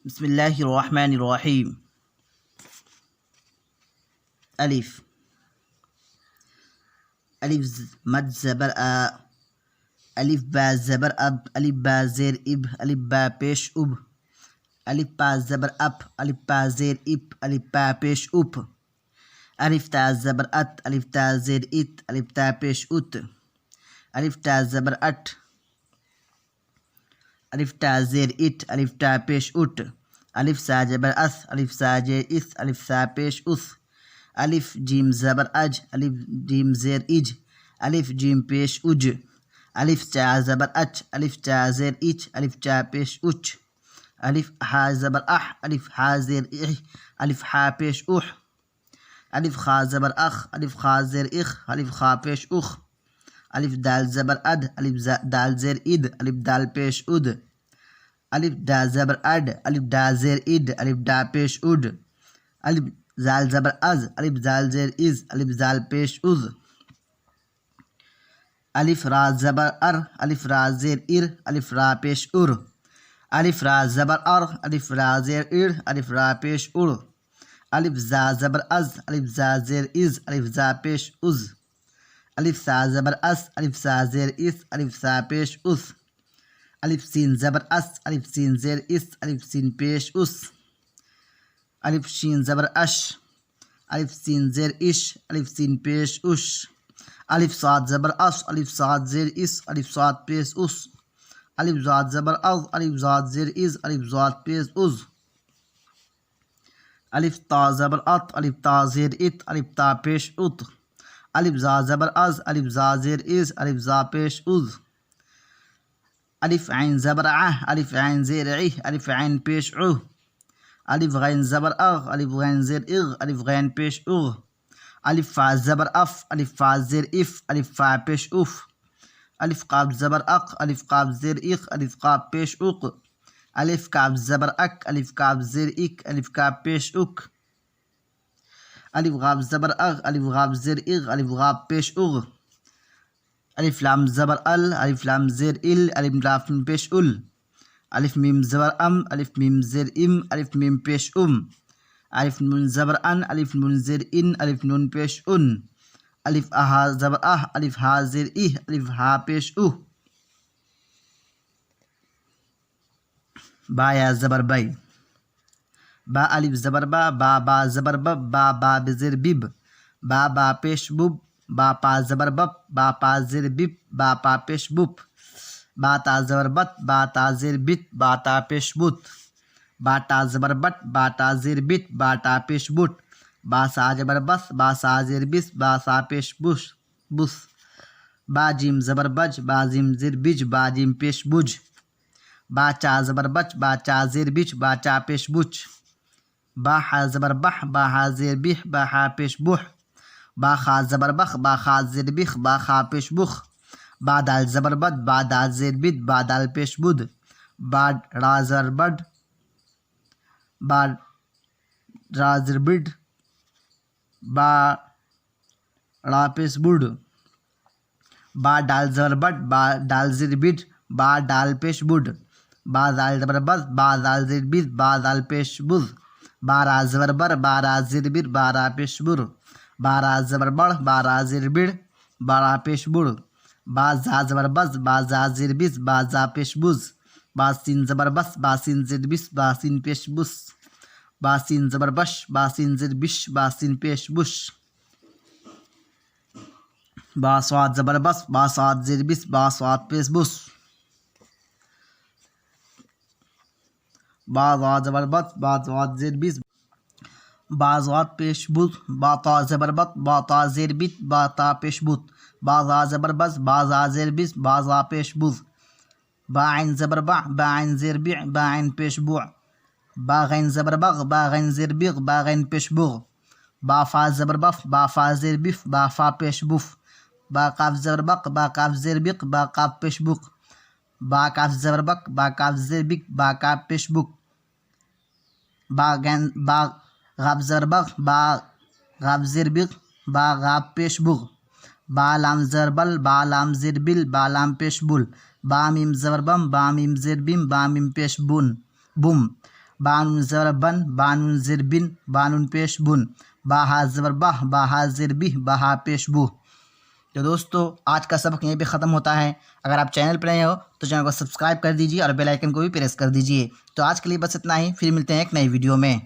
بسم اللہ الرحمن الرحیم۔ الف الف مد زبر آ، الف با زبر اب، الف با زیر اب، الف با پیش اب، الف پا زبر اپ، الف پا زیر اپ، الف پا پیش اپ، الف تا زبر ات، الف تا زیر ات، الف تا پیش ات، الف تا زبر اٹ، الف تا زیر اٹ، الف تا پیش اٹ، الف سا زبر اس، الف سا زیر اس، الف سا پیش اس، الف جیم زبر اج، الف جیم زیر اج، الف جیم پیش اج، الف چا زبر اچ، الف چا زیر اچ، الف چا پیش اچ، الف ہا زبر اح، الف ہا زیر اح، الف ہا پیش اح، الف خا زبر اخ، الف خا زیر اخ، الف خا پیش اخ، الف دال زبر اد، الف دال زیر اد، الف دال پیش اد، الف دا زبر اڈ، الف دا زیر اڈ، الف دا پیش اڈ، الف زال زبر از، الف زال زیر از، الف زال پیش از، الف را زبر ار، الف را زیر ار، الف را پیش ار، الف را زبر ار، الف را زیر ار، الف را پیش ار، الف زا زبر از، الف زا زیر از، الف زا پیش از، الف سا زبر اس، الف سا زیر اس، الف سا پیش اس، الف سین زبر اس، الف سین زیر اس، الف سین پیش اس، الف شین زبر اش، الف سین زیر اش، الف سین پیش اش، الف صاد زبر اس، الف صاد زیر اس، الف صاد پیش اس، الف زاد زبر از، الف زاد زیر از، الف زاد پیش از، الف تا زبر ات، الف تا زیر ات، الف تا پیش ات، الف زا زبر از، الف زا زیر از، الف زا پیش از، الف عین زبر ع، الف عین زیر ع، الف عین پیش ع، الف غین زبر اغ، الف غین زیر اغ، الف غین پیش اغ، الف فا زبر اف، الف فا زیر اف، الف فا پیش اف، الف قاف زبر اق، الف قاف زیر اق، الف قاف پیش اق، الف کاف زبر اک، الف کاف زیر اک، الف کاف پیش اک، الف غاف زبر اغ، الف غاف زیر اغ، الف غاف پیش اغ، الف لام زبر ال، الف لام زیر ال، الف لام پیش ال، الف میم زبر ام، الف میم زیر ام، الف میم پیش ام، الف نون زبر ان، الف نون زیر ان، الف نون پیش ان، الف اہا زبر اہ، الف ہا زیر اہ، الف ہا پیش اہ، با یا زبر بی، با الف زبر با، با با زبر بب، با با بزیر بب، با با پیش بب، با پا زبر بپ، با پا زیر بپ، با پا پیش بپ، با تا زبر بت، با تا زیر بت، با تا پیش بت، با تا زبر بٹ، با تا زیر بت، با تا پیش بٹ، با سا زبر بس، با سا زیر بس، با سا پیش بس بس، با جیم زبر بج، با جیم زیر بج، با جیم پیش بج، با چا زبر بچ، با چا زیر بچ، با چا پیش بچ، با حا زبر بح، با حا زیر بح، با حا پیش بح، با خا زبر بخ، با خا زیر بخ، با خا پیش بخ، با دال زبر بد، با دال زیر بد، با دال پیش بد، با را زبر بد، با را زیر بد، با را پیش بد، با ڈال زبر بد، با ڈال زیر بد، با ڈال پیش بد، با زال زبر بز، با زال زیر بز، با زال پیش بز، با را زبر بر، با را زیر بر، با را پیش بر، با را زبر بڑ، با را زیر بڑ، با را پیش بڑ، با زا زبر بز، با زا زیر بز، با زا پیش بز، با سین زبر بس، با سین زیر بس، با سین پیش بس، با سین زبر بش، با سین زیر بش، با سین پیش بش، با صاد زبر بس، با صاد زیر بس، با صاد پیش بس، با ضاد زبر بت، با ضاد زیر بس، با ضاد پیش بت، با تا زبر بت، با تا زیر بت، با تا پیش بت، با زا زبر بز، با زا زیر بس، با زا پیش بز، با عین زبر بع، با عین زیر بع، با عین پیش بع، با غین زبر بغ، با غین زیر بغ، با غین پیش بغ، با فا زبر بف، با فا زیر بف، با فا پیش بف، با قاف زبر بق، با قاف زیر بق، با قاف پیش بق، با کاف زبر بک، با کاف زیر بک، با کاف پیش بک، با غاف زبر بغ، با غاف زیر بغ، با غاف پیش بغ، با لام زبر بل، با لام زیر بل، با لام پیش بل، با میم زبر بم، با میم زیر بم، با میم پیش بن بم، بانون زبر بن، بانون زیر بن، بانون پیش بن، باہا زبر بہ، باہا زیر بہ، باہا پیش بو۔ تو دوستو آج کا سبق یہیں پہ ختم ہوتا ہے۔ اگر آپ چینل پر نئے ہو تو چینل کو سبسکرائب کر دیجیے اور بیل آئیکن کو بھی پریس کر دیجیے۔ تو آج کے لیے بس اتنا ہی، پھر ملتے ہیں ایک نئی ویڈیو میں۔